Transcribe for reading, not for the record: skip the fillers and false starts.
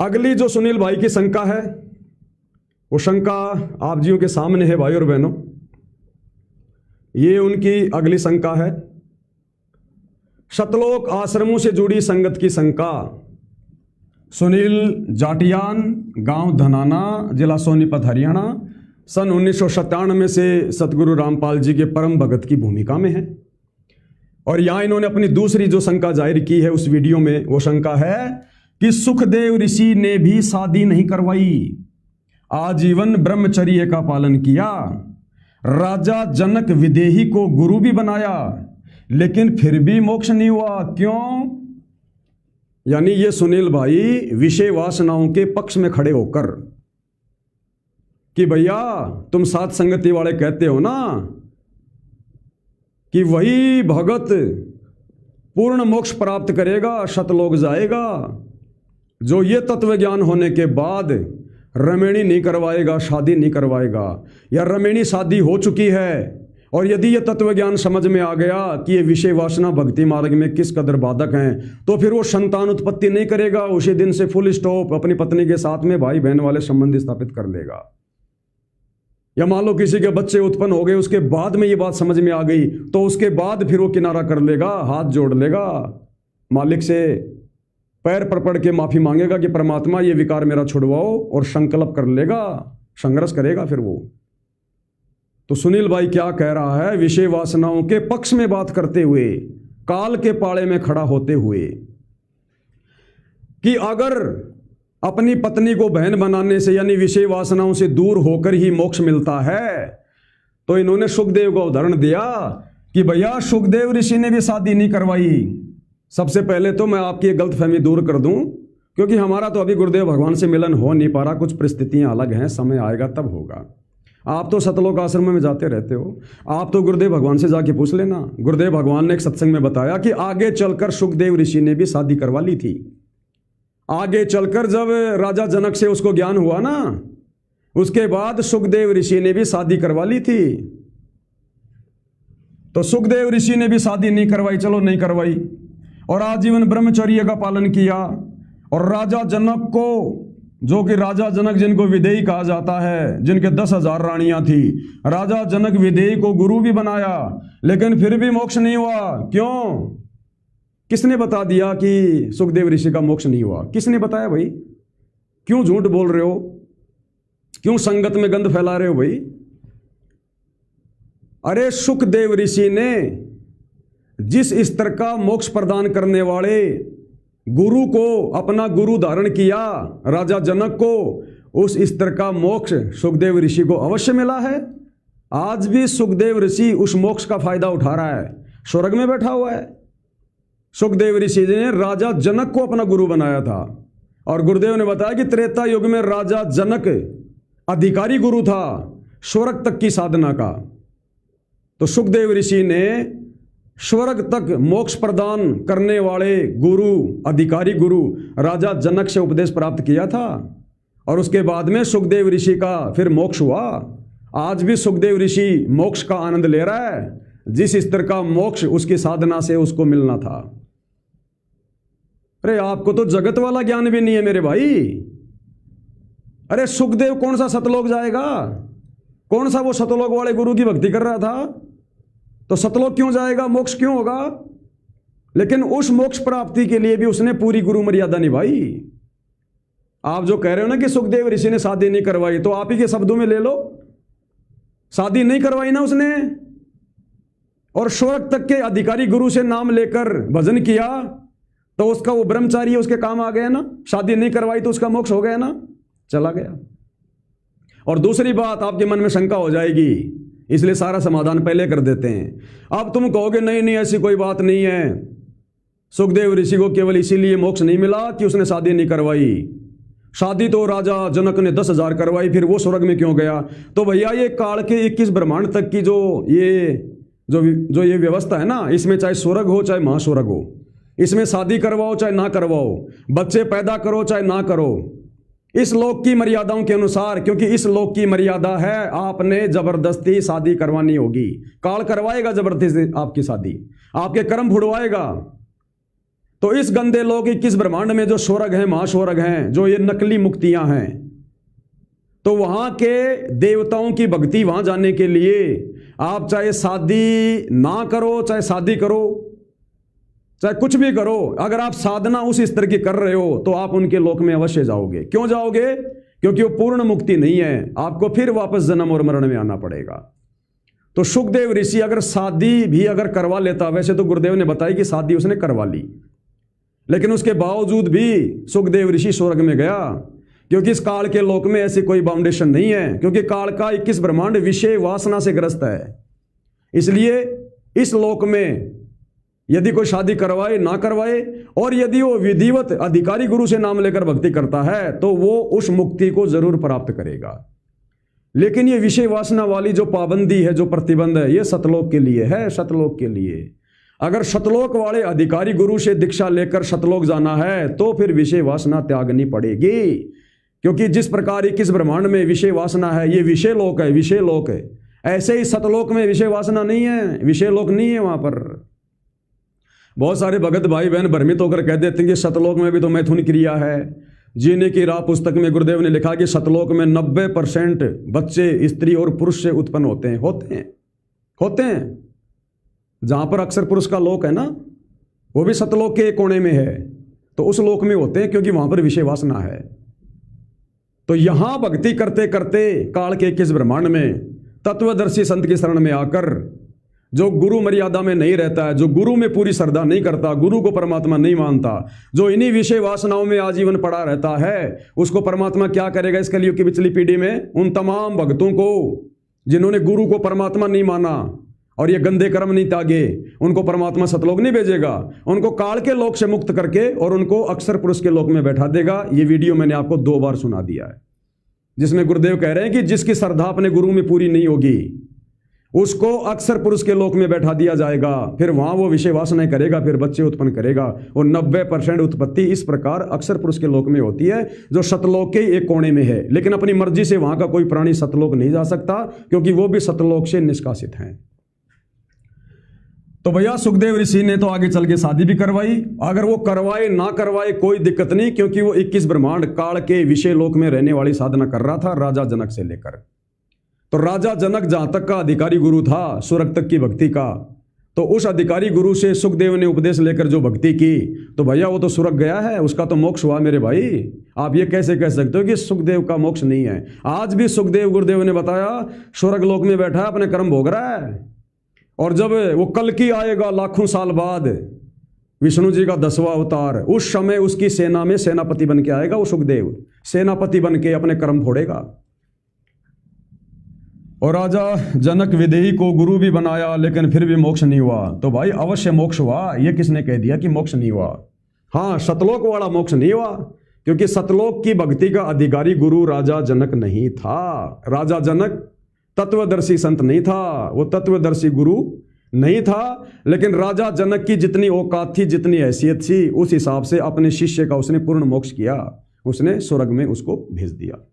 अगली जो सुनील भाई की शंका है, वो शंका आप जियों के सामने है भाई और बहनों। ये उनकी अगली शंका है, सतलोक आश्रमों से जुड़ी संगत की शंका। सुनील जाटियान, गांव धनाना, जिला सोनीपत, हरियाणा, सन 1997 से सतगुरु रामपाल जी के परम भगत की भूमिका में है। और यहां इन्होंने अपनी दूसरी जो शंका जाहिर की है उस वीडियो में, वो शंका है कि सुखदेव ऋषि ने भी शादी नहीं करवाई, आजीवन ब्रह्मचर्य का पालन किया, राजा जनक विदेही को गुरु भी बनाया, लेकिन फिर भी मोक्ष नहीं हुआ। क्यों? यानी ये सुनील भाई विषय वासनाओं के पक्ष में खड़े होकर कि भैया तुम सात संगति वाले कहते हो ना कि वही भगत पूर्ण मोक्ष प्राप्त करेगा, शतलोक जाएगा, जो ये तत्व ज्ञान होने के बाद रमेणी नहीं करवाएगा, शादी नहीं करवाएगा, या रमेणी शादी हो चुकी है और यदि ये तत्व ज्ञान समझ में आ गया कि ये विषय वासना भक्ति मार्ग में किस कदर बाधक हैं, तो फिर वो संतान उत्पत्ति नहीं करेगा, उसी दिन से फुल स्टॉप अपनी पत्नी के साथ में भाई बहन वाले संबंध स्थापित कर लेगा। या मान लो किसी के बच्चे उत्पन्न हो गए, उसके बाद में ये बात समझ में आ गई, तो उसके बाद फिर वो किनारा कर लेगा, हाथ जोड़ लेगा, मालिक से पैर पर पड़ के माफी मांगेगा कि परमात्मा ये विकार मेरा छुड़वाओ, और संकल्प कर लेगा, संघर्ष करेगा फिर वो। तो सुनील भाई क्या कह रहा है, विषय वासनाओं के पक्ष में बात करते हुए, काल के पाले में खड़ा होते हुए, कि अगर अपनी पत्नी को बहन बनाने से यानी विषय वासनाओं से दूर होकर ही मोक्ष मिलता है, तो इन्होंने सुखदेव का उदाहरण दिया कि भैया सुखदेव ऋषि ने भी शादी नहीं करवाई। सबसे पहले तो मैं आपकी ये गलतफहमी दूर कर दूं, क्योंकि हमारा तो अभी गुरुदेव भगवान से मिलन हो नहीं पा रहा, कुछ परिस्थितियां अलग हैं, समय आएगा तब होगा। आप तो सतलोक आश्रम में जाते रहते हो, आप तो गुरुदेव भगवान से जाके पूछ लेना। गुरुदेव भगवान ने एक सत्संग में बताया कि आगे चलकर सुखदेव ऋषि ने भी शादी करवा ली थी। आगे चलकर जब राजा जनक से उसको ज्ञान हुआ ना, उसके बाद सुखदेव ऋषि ने भी शादी करवा ली थी। तो सुखदेव ऋषि ने भी शादी नहीं करवाई, चलो नहीं करवाई, और आजीवन ब्रह्मचर्य का पालन किया। और राजा जनक को, जो कि राजा जनक जिनको विदेही कहा जाता है, जिनके 10,000 रानियां थी, राजा जनक विदेही को गुरु भी बनाया, लेकिन फिर भी मोक्ष नहीं हुआ। क्यों? किसने बता दिया कि सुखदेव ऋषि का मोक्ष नहीं हुआ? किसने बताया भाई? क्यों झूठ बोल रहे हो? क्यों संगत में गंध फैला रहे हो भाई? अरे सुखदेव ऋषि ने जिस स्तर का मोक्ष प्रदान करने वाले गुरु को अपना गुरु धारण किया, राजा जनक को, उस स्तर का मोक्ष सुखदेव ऋषि को अवश्य मिला है। आज भी सुखदेव ऋषि उस मोक्ष का फायदा उठा रहा है, स्वर्ग में बैठा हुआ है। सुखदेव ऋषि ने राजा जनक को अपना गुरु बनाया था, और गुरुदेव ने बताया कि त्रेता युग में राजा जनक अधिकारी गुरु था स्वर्ग तक की साधना का। तो सुखदेव ऋषि ने स्वर्ग तक मोक्ष प्रदान करने वाले गुरु, अधिकारी गुरु राजा जनक से उपदेश प्राप्त किया था, और उसके बाद में सुखदेव ऋषि का फिर मोक्ष हुआ। आज भी सुखदेव ऋषि मोक्ष का आनंद ले रहा है, जिस स्तर का मोक्ष उसकी साधना से उसको मिलना था। अरे आपको तो जगत वाला ज्ञान भी नहीं है मेरे भाई। अरे सुखदेव कौन सा सतलोक जाएगा? कौन सा वो सतलोक वाले गुरु की भक्ति कर रहा था? तो सतलोक क्यों जाएगा? मोक्ष क्यों होगा? लेकिन उस मोक्ष प्राप्ति के लिए भी उसने पूरी गुरु मर्यादा निभाई। आप जो कह रहे हो ना कि सुखदेव ऋषि ने शादी नहीं करवाई, तो आप ही के शब्दों में ले लो, शादी नहीं करवाई ना उसने, और स्वर्ग तक के अधिकारी गुरु से नाम लेकर भजन किया, तो उसका वो ब्रह्मचारी उसके काम आ गया ना। शादी नहीं करवाई तो उसका मोक्ष हो गया ना, चला गया। और दूसरी बात, आपके मन में शंका हो जाएगी, इसलिए सारा समाधान पहले कर देते हैं। अब तुम कहोगे नहीं नहीं ऐसी कोई बात नहीं है, सुखदेव ऋषि को केवल इसीलिए मोक्ष नहीं मिला कि उसने शादी नहीं करवाई। शादी तो राजा जनक ने 10,000 करवाई, फिर वो स्वर्ग में क्यों गया? तो भैया ये काल के 21 ब्रह्मांड तक की जो ये व्यवस्था है ना, इसमें चाहे स्वर्ग हो चाहे महास्वर्ग हो, इसमें शादी करवाओ चाहे ना करवाओ, बच्चे पैदा करो चाहे ना करो, इस लोक की मर्यादाओं के अनुसार, क्योंकि इस लोक की मर्यादा है आपने जबरदस्ती शादी करवानी होगी। काल करवाएगा जबरदस्ती आपकी शादी, आपके कर्म भुड़वाएगा। तो इस गंदे लोग 21 ब्रह्मांड में जो स्वर्ग हैं, महास्वर्ग हैं, जो ये नकली मुक्तियां हैं, तो वहां के देवताओं की भक्ति वहां जाने के लिए आप चाहे शादी ना करो, चाहे शादी करो, चाहे कुछ भी करो, अगर आप साधना उस स्तर की कर रहे हो तो आप उनके लोक में अवश्य जाओगे। क्यों जाओगे? क्योंकि वो पूर्ण मुक्ति नहीं है, आपको फिर वापस जन्म और मरण में आना पड़ेगा। तो सुखदेव ऋषि अगर शादी भी अगर करवा लेता, वैसे तो गुरुदेव ने बताया कि शादी उसने करवा ली, लेकिन उसके बावजूद भी सुखदेव ऋषि स्वर्ग में गया, क्योंकि इस काल के लोक में ऐसी कोई बाउंडेशन नहीं है, क्योंकि काल का 21 ब्रह्मांड विषय वासना से ग्रस्त है। इसलिए इस लोक में यदि कोई शादी करवाए ना करवाए, और यदि वो विधिवत अधिकारी गुरु से नाम लेकर भक्ति करता है तो वो उस मुक्ति को जरूर प्राप्त करेगा। लेकिन ये विषय वासना वाली जो पाबंदी है, जो प्रतिबंध है, ये सतलोक के लिए है, सतलोक के लिए। अगर सतलोक वाले अधिकारी गुरु से दीक्षा लेकर सतलोक जाना है तो फिर विषय वासना त्यागनी पड़ेगी, क्योंकि जिस प्रकार 21 ब्रह्मांड में विषय वासना है, ये विषय लोक है, विषय लोक है। ऐसे ही सतलोक में विषय वासना नहीं है, विषय लोक नहीं है वहां पर। बहुत सारे भगत भाई बहन भ्रमित होकर कह देते हैं कि सतलोक में भी तो मैथुन क्रिया है। जीने की राह पुस्तक में गुरुदेव ने लिखा कि सतलोक में 90% बच्चे स्त्री और पुरुष से उत्पन्न होते हैं। जहां पर अक्सर पुरुष का लोक है ना, वो भी सतलोक के कोने में है, तो उस लोक में होते हैं, क्योंकि वहां पर विषय वासना है। तो यहां भक्ति करते करते काल के 21 ब्रह्मांड में तत्वदर्शी संत की शरण में आकर जो गुरु मर्यादा में नहीं रहता है, जो गुरु में पूरी श्रद्धा नहीं करता, गुरु को परमात्मा नहीं मानता, जो इन्हीं विषय वासनाओं में आजीवन पड़ा रहता है, उसको परमात्मा क्या करेगा इस कलयुग की पिछली पीढ़ी में? उन तमाम भक्तों को जिन्होंने गुरु को परमात्मा नहीं माना और ये गंदे कर्म नहीं त्यागे, उनको परमात्मा सतलोक नहीं भेजेगा, उनको काल के लोक से मुक्त करके और उनको अक्षर पुरुष के लोक में बैठा देगा। ये वीडियो मैंने आपको 2 बार सुना दिया है, जिसमें गुरुदेव कह रहे हैं कि जिसकी श्रद्धा अपने गुरु में पूरी नहीं होगी उसको अक्षर पुरुष के लोक में बैठा दिया जाएगा, फिर वहां वो विषय वासनाएं करेगा, फिर बच्चे उत्पन्न करेगा। और 90% उत्पत्ति इस प्रकार अक्षर पुरुष के लोक में होती है, जो सतलोक के एक कोने में है। लेकिन अपनी मर्जी से वहां का कोई प्राणी सतलोक नहीं जा सकता, क्योंकि वो भी सतलोक से निष्कासित हैं। तो भैया सुखदेव ऋषि ने तो आगे चल के शादी भी करवाई। अगर वो करवाए ना करवाए कोई दिक्कत नहीं, क्योंकि वो 21 ब्रह्मांड काल के विषय लोक में रहने वाली साधना कर रहा था, राजा जनक से लेकर। तो राजा जनक जहां तक का अधिकारी गुरु था स्वर्ग तक की भक्ति का, तो उस अधिकारी गुरु से सुखदेव ने उपदेश लेकर जो भक्ति की, तो भैया वो तो स्वर्ग गया है, उसका तो मोक्ष हुआ मेरे भाई। आप ये कैसे कह सकते हो कि सुखदेव का मोक्ष नहीं है? आज भी सुखदेव गुरुदेव ने बताया स्वर्ग लोक में बैठा है, अपने कर्म भोग रहा है। और जब वो कल की आएगा लाखों साल बाद, विष्णु जी का 10वां अवतार, उस समय उसकी सेना में सेनापति बन के आएगा वो सुखदेव, सेनापति बन के अपने कर्म फोड़ेगा। और राजा जनक विदेही को गुरु भी बनाया, लेकिन फिर भी मोक्ष नहीं हुआ। तो भाई अवश्य मोक्ष हुआ, ये किसने कह दिया कि मोक्ष नहीं हुआ? हाँ, सतलोक वाला मोक्ष नहीं हुआ, क्योंकि सतलोक की भक्ति का अधिकारी गुरु राजा जनक नहीं था। राजा जनक तत्वदर्शी संत नहीं था, वो तत्वदर्शी गुरु नहीं था। लेकिन राजा जनक की जितनी औकात थी, जितनी हैसियत थी, उस हिसाब से अपने शिष्य का उसने पूर्ण मोक्ष किया, उसने स्वर्ग में उसको भेज दिया।